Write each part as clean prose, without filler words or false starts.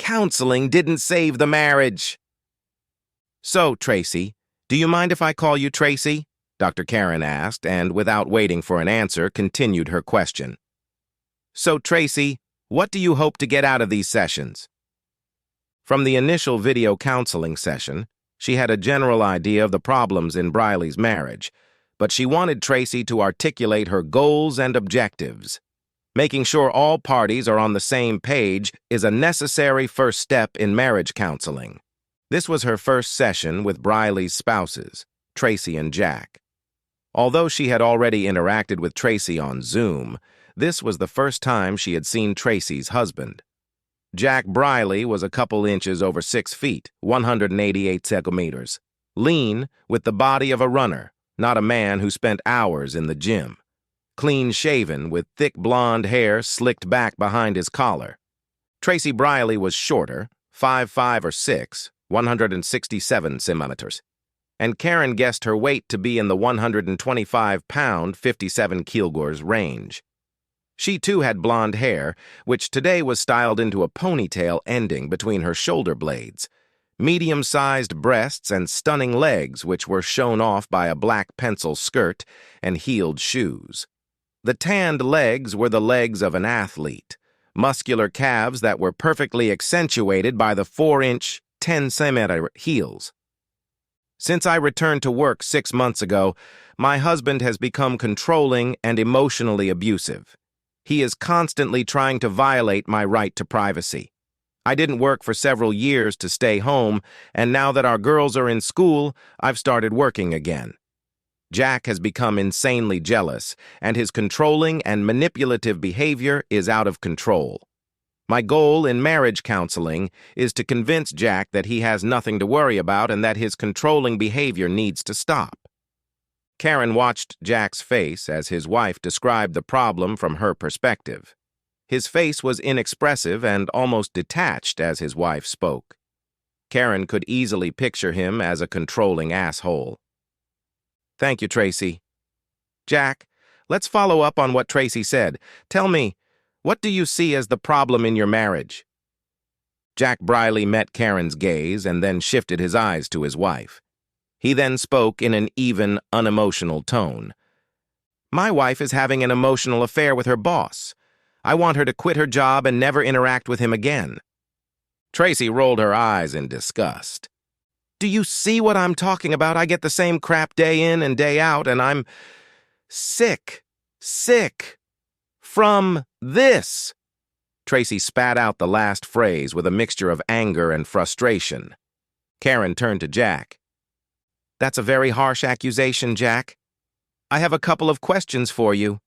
counseling didn't save the marriage. So, Tracy, do you mind if I call you Tracy? Dr. Karen asked, and without waiting for an answer, continued her question. So, Tracy, what do you hope to get out of these sessions? From the initial video counseling session, she had a general idea of the problems in Briley's marriage, but she wanted Tracy to articulate her goals and objectives. Making sure all parties are on the same page is a necessary first step in marriage counseling. This was her first session with Briley's spouses, Tracy and Jack. Although she had already interacted with Tracy on Zoom, this was the first time she had seen Tracy's husband. Jack Briley was a couple inches over 6 feet, 188 centimeters, lean with the body of a runner, not a man who spent hours in the gym. Clean-shaven with thick blonde hair slicked back behind his collar. Tracy Briley was shorter, 5'5" or 6", 167 centimeters, and Karen guessed her weight to be in the 125-pound, 57 kilograms range. She too had blonde hair, which today was styled into a ponytail ending between her shoulder blades, medium-sized breasts and stunning legs which were shown off by a black pencil skirt and heeled shoes. The tanned legs were the legs of an athlete, muscular calves that were perfectly accentuated by the 4-inch, 10-centimeter heels. Since I returned to work 6 months ago, my husband has become controlling and emotionally abusive. He is constantly trying to violate my right to privacy. I didn't work for several years to stay home, and now that our girls are in school, I've started working again. Jack has become insanely jealous, and his controlling and manipulative behavior is out of control. My goal in marriage counseling is to convince Jack that he has nothing to worry about and that his controlling behavior needs to stop. Karen watched Jack's face as his wife described the problem from her perspective. His face was inexpressive and almost detached as his wife spoke. Karen could easily picture him as a controlling asshole. Thank you, Tracy. Jack, let's follow up on what Tracy said. Tell me, what do you see as the problem in your marriage? Jack Briley met Karen's gaze and then shifted his eyes to his wife. He then spoke in an even, unemotional tone. My wife is having an emotional affair with her boss. I want her to quit her job and never interact with him again. Tracy rolled her eyes in disgust. Do you see what I'm talking about? I get the same crap day in and day out, and I'm sick from this. Tracy spat out the last phrase with a mixture of anger and frustration. Karen turned to Jack. That's a very harsh accusation, Jack. I have a couple of questions for you.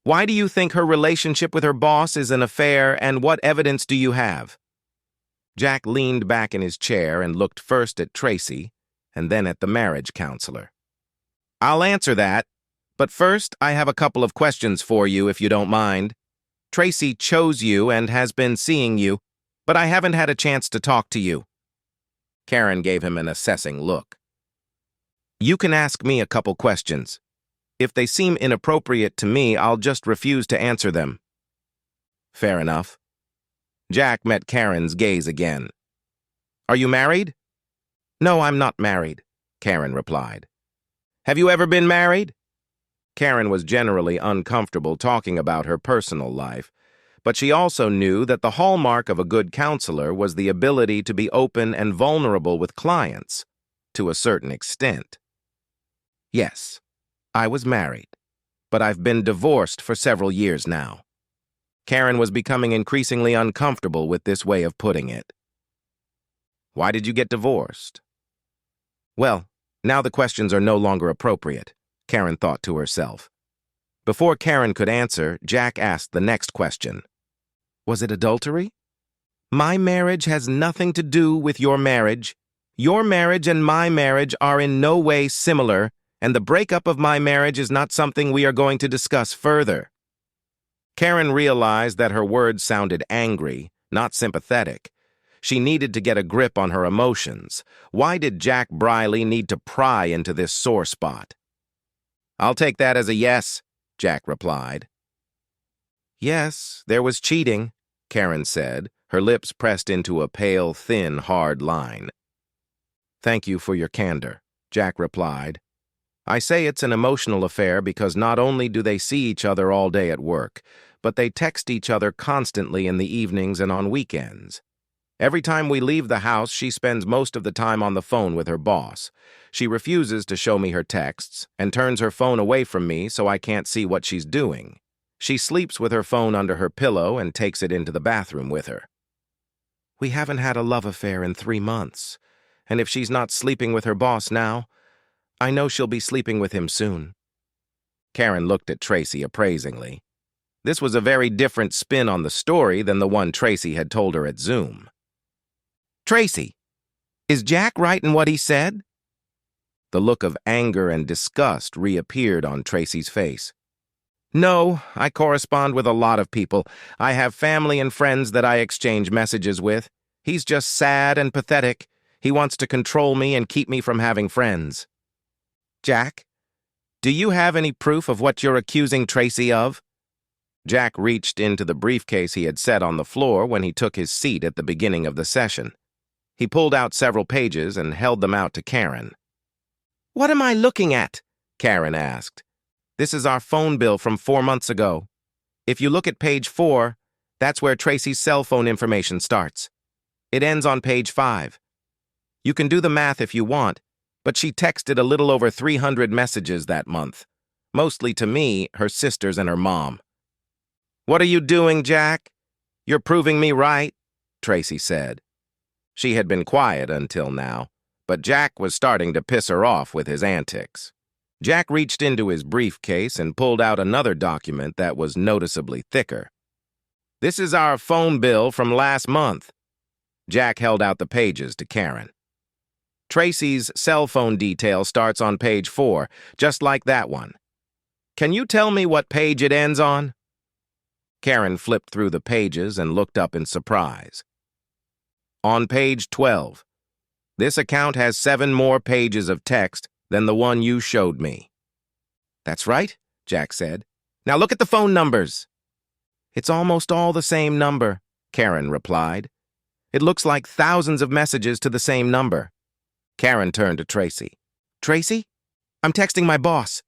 Why do you think her relationship with her boss is an affair, and what evidence do you have? Jack leaned back in his chair and looked first at Tracy and then at the marriage counselor. I'll answer that, but first I have a couple of questions for you if you don't mind. Tracy chose you and has been seeing you, but I haven't had a chance to talk to you. Karen gave him an assessing look. You can ask me a couple questions. If they seem inappropriate to me, I'll just refuse to answer them. Fair enough. Jack met Karen's gaze again. Are you married? No, I'm not married, Karen replied. Have you ever been married? Karen was generally uncomfortable talking about her personal life, but she also knew that the hallmark of a good counselor was the ability to be open and vulnerable with clients, to a certain extent. Yes, I was married, but I've been divorced for several years now. Karen was becoming increasingly uncomfortable with this way of putting it. Why did you get divorced? Well, now the questions are no longer appropriate, Karen thought to herself. Before Karen could answer, Jack asked the next question. Was it adultery? My marriage has nothing to do with your marriage. Your marriage and my marriage are in no way similar, and the breakup of my marriage is not something we are going to discuss further. Karen realized that her words sounded angry, not sympathetic. She needed to get a grip on her emotions. Why did Jack Briley need to pry into this sore spot? I'll take that as a yes, Jack replied. Yes, there was cheating, Karen said, her lips pressed into a pale, thin, hard line. "Thank you for your candor," Jack replied. "I say it's an emotional affair because not only do they see each other all day at work, but they text each other constantly in the evenings and on weekends. Every time we leave the house, she spends most of the time on the phone with her boss. She refuses to show me her texts and turns her phone away from me so I can't see what she's doing. She sleeps with her phone under her pillow and takes it into the bathroom with her. We haven't had a love affair in 3 months, and if she's not sleeping with her boss now, I know she'll be sleeping with him soon." Karen looked at Tracy appraisingly. This was a very different spin on the story than the one Tracy had told her at Zoom. "Tracy, is Jack right in what he said?" The look of anger and disgust reappeared on Tracy's face. "No, I correspond with a lot of people. I have family and friends that I exchange messages with. He's just sad and pathetic. He wants to control me and keep me from having friends." "Jack, do you have any proof of what you're accusing Tracy of?" Jack reached into the briefcase he had set on the floor when he took his seat at the beginning of the session. He pulled out several pages and held them out to Karen. "What am I looking at?" Karen asked. "This is our phone bill from 4 months ago. If you look at page 4, that's where Tracy's cell phone information starts. It ends on page 5. You can do the math if you want, but she texted a little over 300 messages that month, mostly to me, her sisters, and her mom." "What are you doing, Jack? You're proving me right," Tracy said. She had been quiet until now, but Jack was starting to piss her off with his antics. Jack reached into his briefcase and pulled out another document that was noticeably thicker. "This is our phone bill from last month." Jack held out the pages to Karen. "Tracy's cell phone detail starts on page 4, just like that one. Can you tell me what page it ends on?" Karen flipped through the pages and looked up in surprise. "On page 12. This account has 7 more pages of text than the one you showed me." "That's right," Jack said. "Now look at the phone numbers." "It's almost all the same number," Karen replied. "It looks like thousands of messages to the same number." Karen turned to Tracy. "Tracy, I'm texting my boss.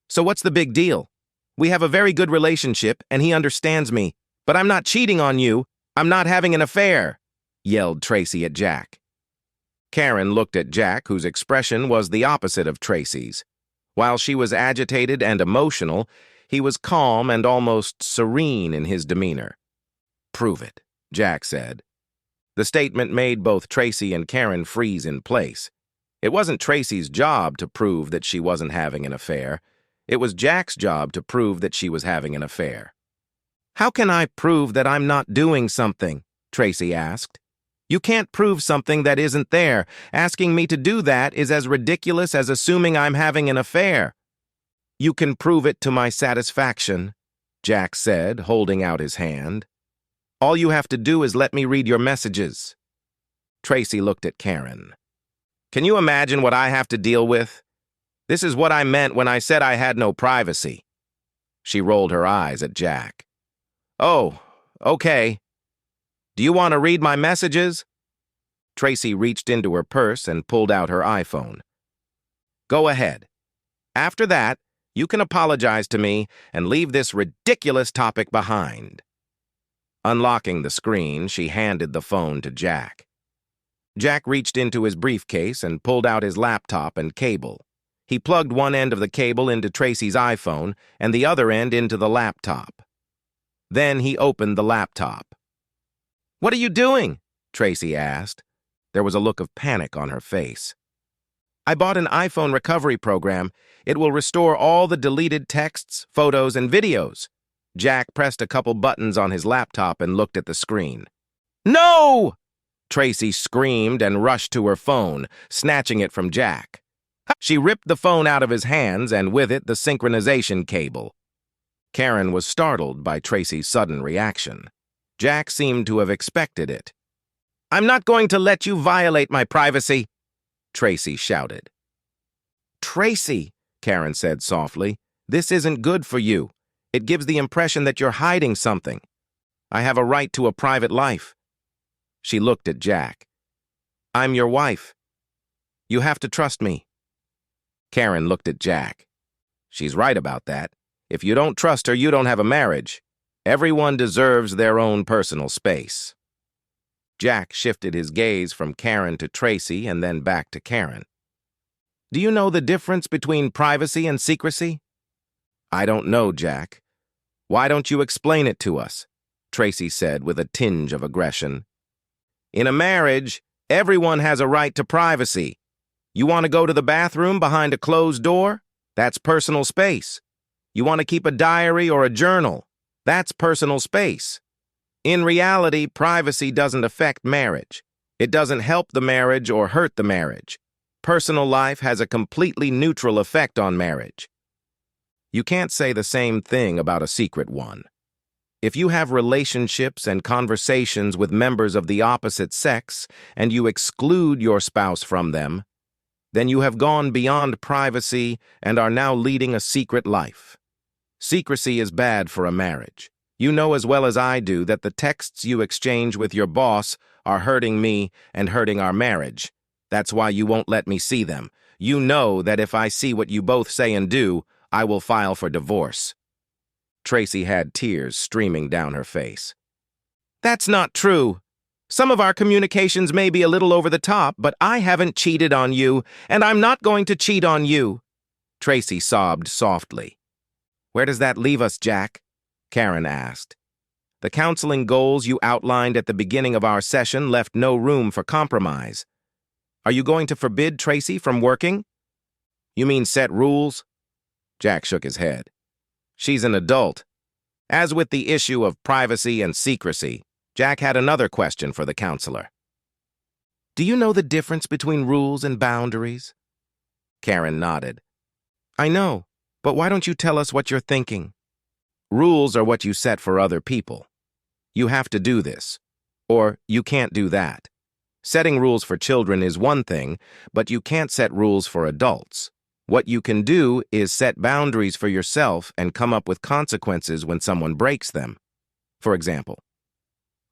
So what's the big deal? We have a very good relationship, and he understands me. But I'm not cheating on you. I'm not having an affair," yelled Tracy at Jack. Karen looked at Jack, whose expression was the opposite of Tracy's. While she was agitated and emotional, he was calm and almost serene in his demeanor. "Prove it," Jack said. The statement made both Tracy and Karen freeze in place. It wasn't Tracy's job to prove that she wasn't having an affair. It was Jack's job to prove that she was having an affair. "How can I prove that I'm not doing something?" Tracy asked. "You can't prove something that isn't there. Asking me to do that is as ridiculous as assuming I'm having an affair." "You can prove it to my satisfaction," Jack said, holding out his hand. "All you have to do is let me read your messages." Tracy looked at Karen. "Can you imagine what I have to deal with? This is what I meant when I said I had no privacy." She rolled her eyes at Jack. "Oh, okay. Do you want to read my messages?" Tracy reached into her purse and pulled out her iPhone. "Go ahead. After that, you can apologize to me and leave this ridiculous topic behind." Unlocking the screen, she handed the phone to Jack. Jack reached into his briefcase and pulled out his laptop and cable. He plugged one end of the cable into Tracy's iPhone and the other end into the laptop. Then he opened the laptop. "What are you doing?" Tracy asked. There was a look of panic on her face. "I bought an iPhone recovery program. It will restore all the deleted texts, photos, and videos." Jack pressed a couple buttons on his laptop and looked at the screen. "No!" Tracy screamed and rushed to her phone, snatching it from Jack. She ripped the phone out of his hands and with it the synchronization cable. Karen was startled by Tracy's sudden reaction. Jack seemed to have expected it. "I'm not going to let you violate my privacy," Tracy shouted. "Tracy," Karen said softly, "this isn't good for you. It gives the impression that you're hiding something. I have a right to a private life. She looked at Jack. I'm your wife. You have to trust me. Karen looked at Jack. She's right about that. If you don't trust her, you don't have a marriage. Everyone deserves their own personal space. Jack shifted his gaze from Karen to Tracy and then back to Karen. Do you know the difference between privacy and secrecy? I don't know, Jack. Why don't you explain it to us? Tracy said with a tinge of aggression. In a marriage, everyone has a right to privacy. You want to go to the bathroom behind a closed door? That's personal space. You want to keep a diary or a journal? That's personal space. In reality, privacy doesn't affect marriage. It doesn't help the marriage or hurt the marriage. Personal life has a completely neutral effect on marriage. You can't say the same thing about a secret one. If you have relationships and conversations with members of the opposite sex and you exclude your spouse from them, then you have gone beyond privacy and are now leading a secret life. Secrecy is bad for a marriage. You know as well as I do that the texts you exchange with your boss are hurting me and hurting our marriage. That's why you won't let me see them. You know that if I see what you both say and do, I will file for divorce. Tracy had tears streaming down her face. That's not true. Some of our communications may be a little over the top, but I haven't cheated on you, and I'm not going to cheat on you. Tracy sobbed softly. Where does that leave us, Jack? Karen asked. The counseling goals you outlined at the beginning of our session left no room for compromise. Are you going to forbid Tracy from working? You mean set rules? Jack shook his head. She's an adult. As with the issue of privacy and secrecy, Jack had another question for the counselor. Do you know the difference between rules and boundaries? Karen nodded. I know, but why don't you tell us what you're thinking? Rules are what you set for other people. You have to do this, or you can't do that. Setting rules for children is one thing, but you can't set rules for adults. What you can do is set boundaries for yourself and come up with consequences when someone breaks them. For example,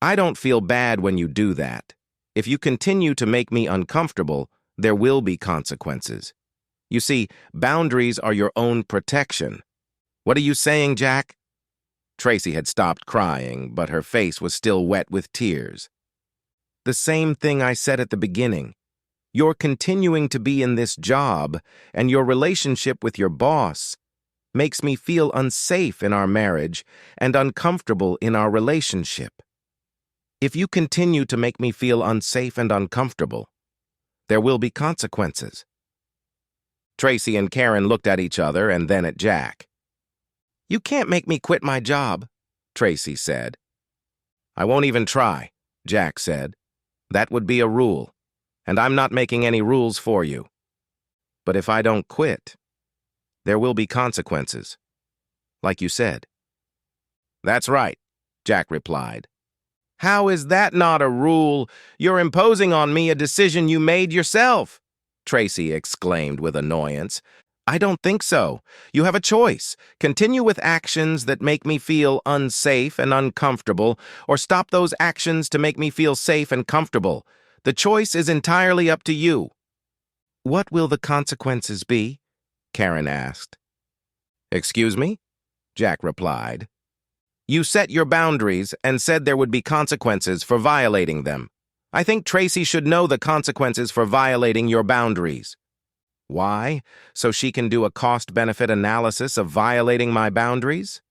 I don't feel bad when you do that. If you continue to make me uncomfortable, there will be consequences. You see, boundaries are your own protection. What are you saying, Jack? Tracy had stopped crying, but her face was still wet with tears. The same thing I said at the beginning. You're continuing to be in this job, and your relationship with your boss makes me feel unsafe in our marriage and uncomfortable in our relationship. If you continue to make me feel unsafe and uncomfortable, there will be consequences. Tracy and Karen looked at each other and then at Jack. You can't make me quit my job, Tracy said. I won't even try, Jack said. That would be a rule, and I'm not making any rules for you. But if I don't quit, there will be consequences, like you said. That's right, Jack replied. How is that not a rule? You're imposing on me a decision you made yourself, Tracy exclaimed with annoyance. I don't think so. You have a choice. Continue with actions that make me feel unsafe and uncomfortable, or stop those actions to make me feel safe and comfortable. The choice is entirely up to you. What will the consequences be? Karen asked. Excuse me? Jack replied. You set your boundaries and said there would be consequences for violating them. I think Tracy should know the consequences for violating your boundaries. Why? So she can do a cost-benefit analysis of violating my boundaries?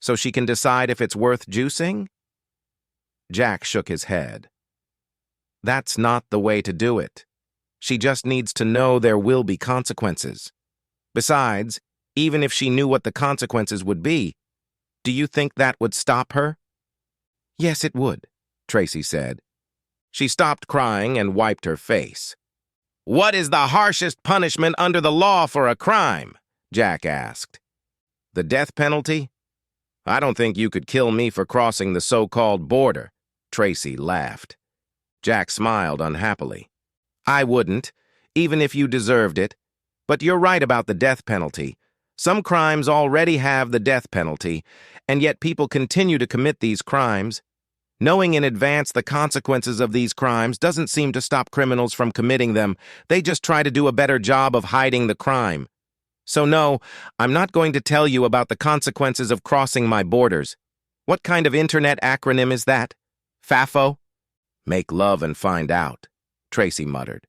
So she can decide if it's worth juicing? Jack shook his head. That's not the way to do it. She just needs to know there will be consequences. Besides, even if she knew what the consequences would be, do you think that would stop her? Yes, it would, Tracy said. She stopped crying and wiped her face. What is the harshest punishment under the law for a crime? Jack asked. The death penalty? I don't think you could kill me for crossing the so-called border, Tracy laughed. Jack smiled unhappily. I wouldn't, even if you deserved it. But you're right about the death penalty. Some crimes already have the death penalty, and yet people continue to commit these crimes. Knowing in advance the consequences of these crimes doesn't seem to stop criminals from committing them. They just try to do a better job of hiding the crime. So no, I'm not going to tell you about the consequences of crossing my borders. What kind of internet acronym is that? FAFO? Make love and find out, Tracy muttered.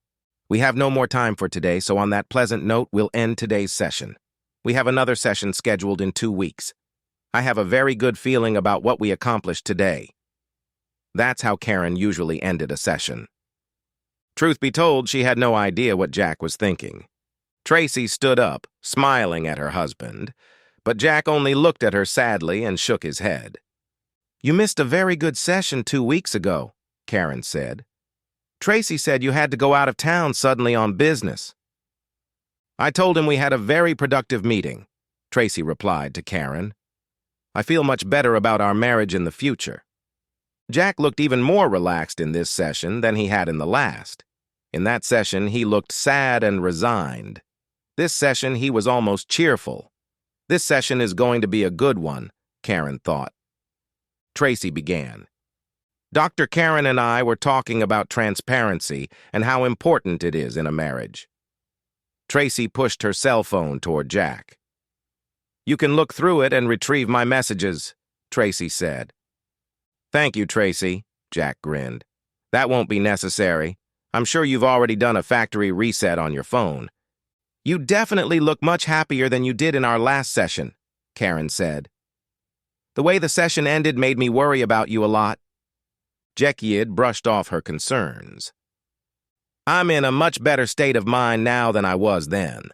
We have no more time for today, so on that pleasant note, we'll end today's session. We have another session scheduled in 2 weeks. I have a very good feeling about what we accomplished today. That's how Karen usually ended a session. Truth be told, she had no idea what Jack was thinking. Tracy stood up, smiling at her husband, but Jack only looked at her sadly and shook his head. You missed a very good session 2 weeks ago, Karen said. Tracy said you had to go out of town suddenly on business. I told him we had a very productive meeting, Tracy replied to Karen. I feel much better about our marriage in the future. Jack looked even more relaxed in this session than he had in the last. In that session, he looked sad and resigned. This session, he was almost cheerful. This session is going to be a good one, Karen thought. Tracy began. Dr. Karen and I were talking about transparency and how important it is in a marriage. Tracy pushed her cell phone toward Jack. You can look through it and retrieve my messages, Tracy said. Thank you, Tracy, Jack grinned. That won't be necessary. I'm sure you've already done a factory reset on your phone. You definitely look much happier than you did in our last session, Karen said. The way the session ended made me worry about you a lot. Jekyid brushed off her concerns. I'm in a much better state of mind now than I was then.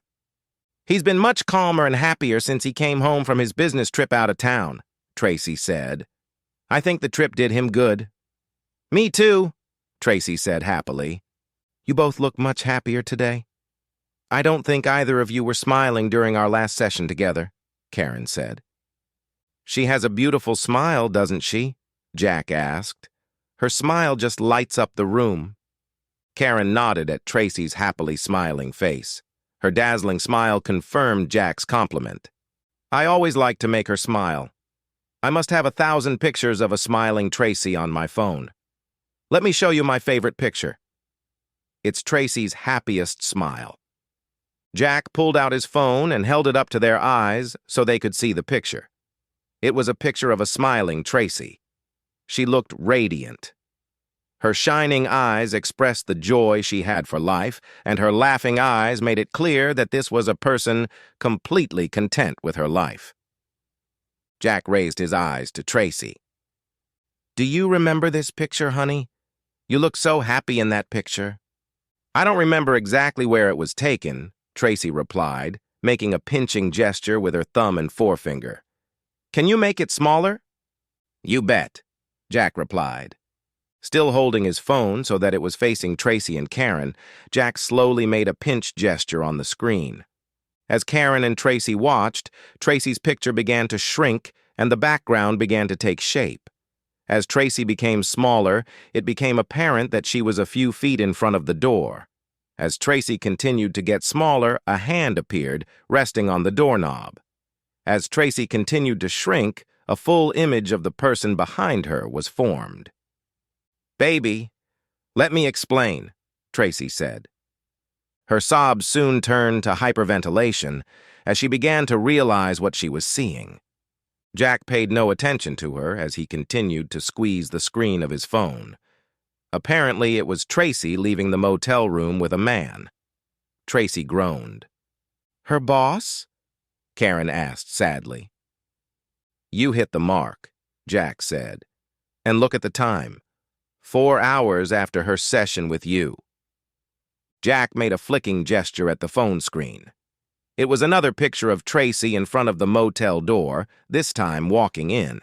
He's been much calmer and happier since he came home from his business trip out of town, Tracy said. I think the trip did him good. Me too, Tracy said happily. You both look much happier today. I don't think either of you were smiling during our last session together, Karen said. She has a beautiful smile, doesn't she? Jack asked. Her smile just lights up the room. Karen nodded at Tracy's happily smiling face. Her dazzling smile confirmed Jack's compliment. I always like to make her smile. I must have 1,000 pictures of a smiling Tracy on my phone. Let me show you my favorite picture. It's Tracy's happiest smile. Jack pulled out his phone and held it up to their eyes so they could see the picture. It was a picture of a smiling Tracy. She looked radiant. Her shining eyes expressed the joy she had for life, and her laughing eyes made it clear that this was a person completely content with her life. Jack raised his eyes to Tracy. Do you remember this picture, honey? You look so happy in that picture. I don't remember exactly where it was taken, Tracy replied, making a pinching gesture with her thumb and forefinger. Can you make it smaller? You bet, Jack replied. Still holding his phone so that it was facing Tracy and Karen, Jack slowly made a pinch gesture on the screen. As Karen and Tracy watched, Tracy's picture began to shrink and the background began to take shape. As Tracy became smaller, it became apparent that she was a few feet in front of the door. As Tracy continued to get smaller, a hand appeared, resting on the doorknob. As Tracy continued to shrink, a full image of the person behind her was formed. Baby, let me explain, Tracy said. Her sobs soon turned to hyperventilation as she began to realize what she was seeing. Jack paid no attention to her as he continued to squeeze the screen of his phone. Apparently, it was Tracy leaving the motel room with a man. Tracy groaned. Her boss? Karen asked sadly. You hit the mark, Jack said. And look at the time. 4 hours after her session with you. Jack made a flicking gesture at the phone screen. It was another picture of Tracy in front of the motel door, this time walking in.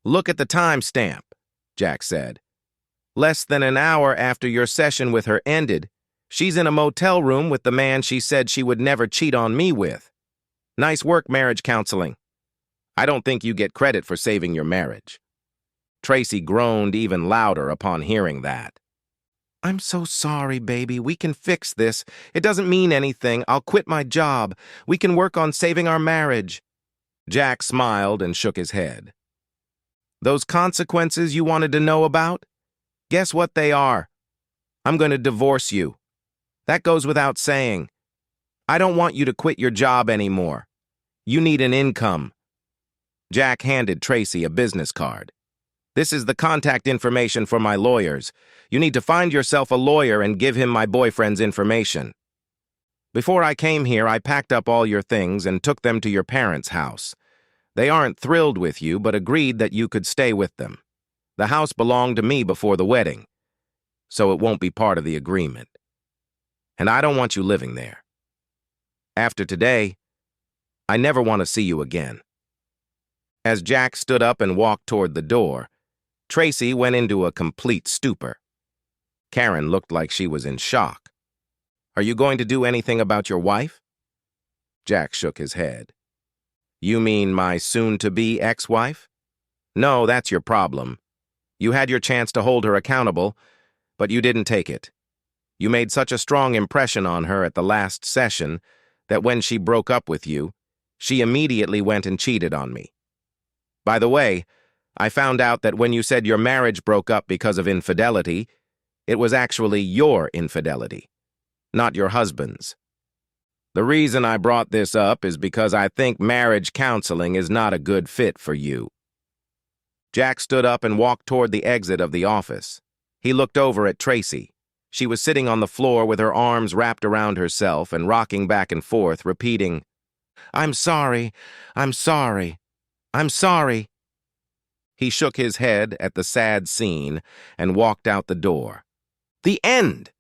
Look at the timestamp, Jack said. Less than an hour after your session with her ended, she's in a motel room with the man she said she would never cheat on me with. Nice work, marriage counseling. I don't think you get credit for saving your marriage. Tracy groaned even louder upon hearing that. I'm so sorry, baby. We can fix this. It doesn't mean anything. I'll quit my job. We can work on saving our marriage. Jack smiled and shook his head. Those consequences you wanted to know about? Guess what they are? I'm going to divorce you. That goes without saying. I don't want you to quit your job anymore. You need an income. Jack handed Tracy a business card. This is the contact information for my lawyers. You need to find yourself a lawyer and give him my boyfriend's information. Before I came here, I packed up all your things and took them to your parents' house. They aren't thrilled with you, but agreed that you could stay with them. The house belonged to me before the wedding, so it won't be part of the agreement. And I don't want you living there. After today, I never want to see you again. As Jack stood up and walked toward the door, Tracy went into a complete stupor. Karen looked like she was in shock. Are you going to do anything about your wife? Jack shook his head. You mean my soon-to-be ex-wife? No, that's your problem. You had your chance to hold her accountable, but you didn't take it. You made such a strong impression on her at the last session that when she broke up with you, she immediately went and cheated on me. By the way, I found out that when you said your marriage broke up because of infidelity, it was actually your infidelity, not your husband's. The reason I brought this up is because I think marriage counseling is not a good fit for you. Jack stood up and walked toward the exit of the office. He looked over at Tracy. She was sitting on the floor with her arms wrapped around herself and rocking back and forth, repeating, "I'm sorry, I'm sorry, I'm sorry." He shook his head at the sad scene and walked out the door. The end!